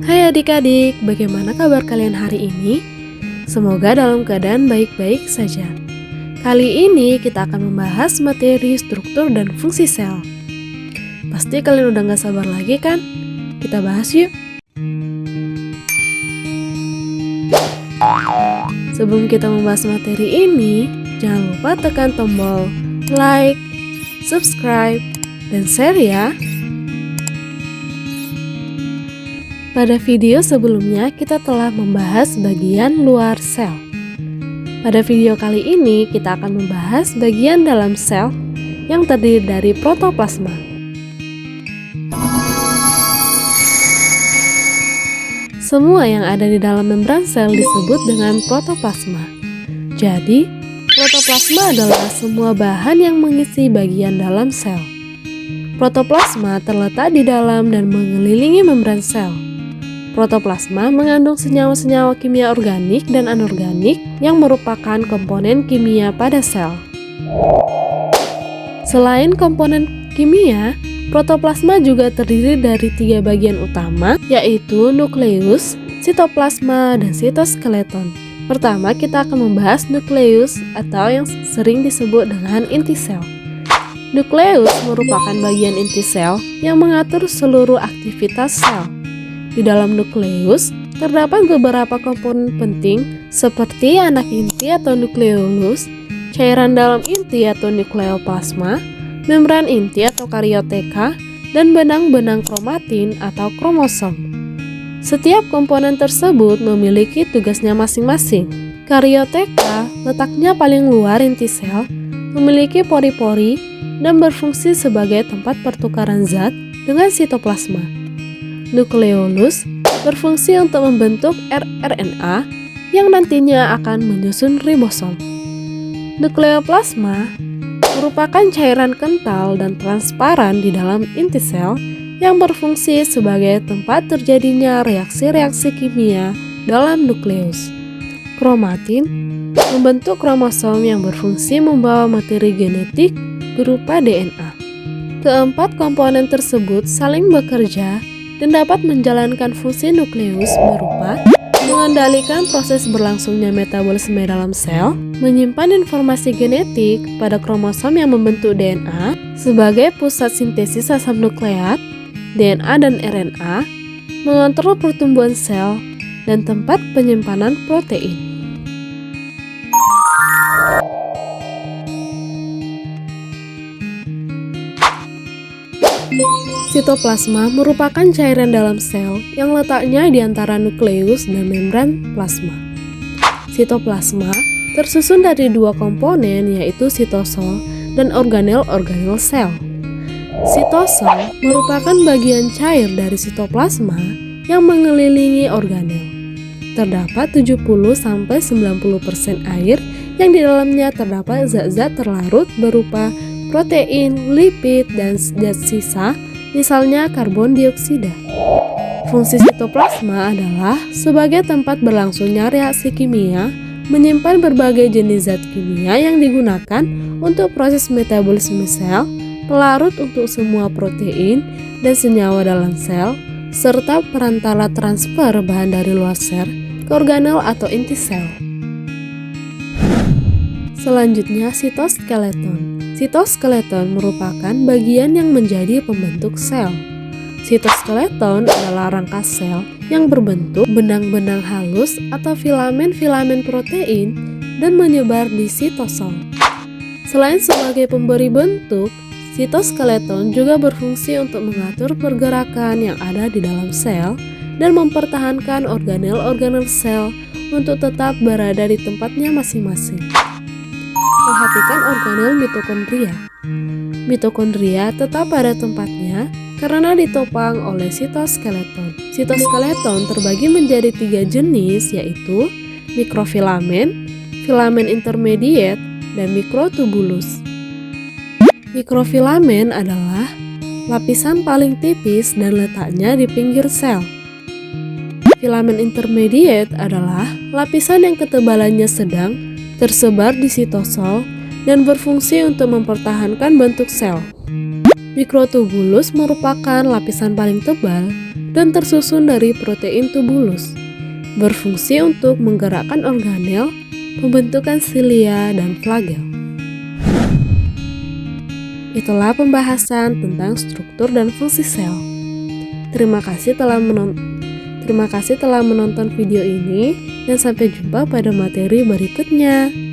Hai adik-adik, bagaimana kabar kalian hari ini? Semoga dalam keadaan baik-baik saja. Kali ini kita akan membahas materi struktur dan fungsi sel. Pasti kalian udah gak sabar lagi kan? Kita bahas yuk. Sebelum kita membahas materi ini, jangan lupa tekan tombol like, subscribe, dan share ya. Pada video sebelumnya kita telah membahas bagian luar sel. Pada video kali ini kita akan membahas bagian dalam sel yang terdiri dari protoplasma. Semua yang ada di dalam membran sel disebut dengan protoplasma. Jadi, protoplasma adalah semua bahan yang mengisi bagian dalam sel. Protoplasma terletak di dalam dan mengelilingi membran sel. Protoplasma mengandung senyawa-senyawa kimia organik dan anorganik yang merupakan komponen kimia pada sel. Selain komponen kimia, protoplasma juga terdiri dari 3 bagian utama, yaitu nukleus, sitoplasma, dan sitoskeleton. Pertama, kita akan membahas nukleus atau yang sering disebut dengan inti sel. Nukleus merupakan bagian inti sel yang mengatur seluruh aktivitas sel. Di dalam nukleus, terdapat beberapa komponen penting seperti anak inti atau nukleolus, cairan dalam inti atau nukleoplasma, membran inti atau karioteka, dan benang-benang kromatin atau kromosom. Setiap komponen tersebut memiliki tugasnya masing-masing. Karioteka letaknya paling luar inti sel, memiliki pori-pori, dan berfungsi sebagai tempat pertukaran zat dengan sitoplasma. Nukleolus berfungsi untuk membentuk rRNA yang nantinya akan menyusun ribosom. Nukleoplasma merupakan cairan kental dan transparan di dalam inti sel yang berfungsi sebagai tempat terjadinya reaksi-reaksi kimia dalam nukleus. Kromatin membentuk kromosom yang berfungsi membawa materi genetik berupa DNA. Keempat komponen tersebut saling bekerja dan dapat menjalankan fungsi nukleus berupa mengendalikan proses berlangsungnya metabolisme dalam sel, menyimpan informasi genetik pada kromosom yang membentuk DNA sebagai pusat sintesis asam nukleat, DNA dan RNA, mengontrol pertumbuhan sel, dan tempat penyimpanan protein. Sitoplasma merupakan cairan dalam sel yang letaknya di antara nukleus dan membran plasma. Sitoplasma tersusun dari 2 komponen, yaitu sitosol dan organel-organel sel. Sitosol merupakan bagian cair dari sitoplasma yang mengelilingi organel. Terdapat 70-90% air yang di dalamnya terdapat zat-zat terlarut berupa protein, lipid, dan zat sisa, misalnya karbon dioksida. Fungsi sitoplasma adalah sebagai tempat berlangsungnya reaksi kimia, menyimpan berbagai jenis zat kimia yang digunakan untuk proses metabolisme sel, pelarut untuk semua protein dan senyawa dalam sel, serta perantara transfer bahan dari luar sel ke organel atau inti sel. Selanjutnya, sitoskeleton. Sitoskeleton merupakan bagian yang menjadi pembentuk sel. Sitoskeleton adalah rangka sel yang berbentuk benang-benang halus atau filamen-filamen protein dan menyebar di sitosol. Selain sebagai pemberi bentuk, sitoskeleton juga berfungsi untuk mengatur pergerakan yang ada di dalam sel dan mempertahankan organel-organel sel untuk tetap berada di tempatnya masing-masing. Perhatikan organel mitokondria. Mitokondria tetap pada tempatnya karena ditopang oleh sitoskeleton. Sitoskeleton terbagi menjadi 3 jenis, yaitu mikrofilamen, filamen intermediate, dan mikrotubulus. Mikrofilamen adalah lapisan paling tipis dan letaknya di pinggir sel. Filamen intermediate adalah lapisan yang ketebalannya sedang, tersebar di sitosol dan berfungsi untuk mempertahankan bentuk sel. Mikrotubulus merupakan lapisan paling tebal dan tersusun dari protein tubulus, berfungsi untuk menggerakkan organel, pembentukan silia, dan flagel. Itulah pembahasan tentang struktur dan fungsi sel. Terima kasih telah menonton video ini dan sampai jumpa pada materi berikutnya.